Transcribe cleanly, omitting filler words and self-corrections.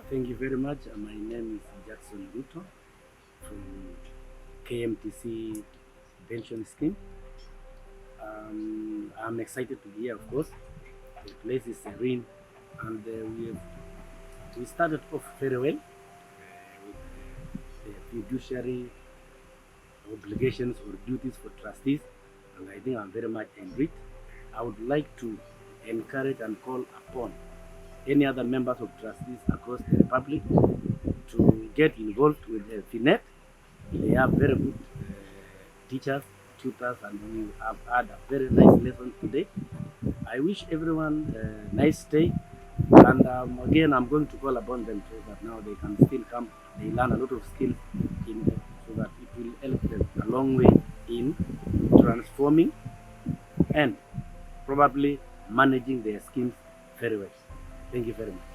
Thank you very much. My name is Jackson Ruto from KMTC Pension Scheme. I'm excited to be here, of course. The place is serene, and we started off very well with the fiduciary obligations or duties for trustees, and I think I'm very much enriched. I would like to encourage and call upon any other members of trustees across the republic to get involved with Finnet. They have very good teachers, tutors, and we have had a very nice lesson today. I wish everyone a nice day, and again, I'm going to call upon them so that now they can still come. They learn a lot of skills so that it will help them a long way in transforming and probably managing their schemes very well. Thank you very much.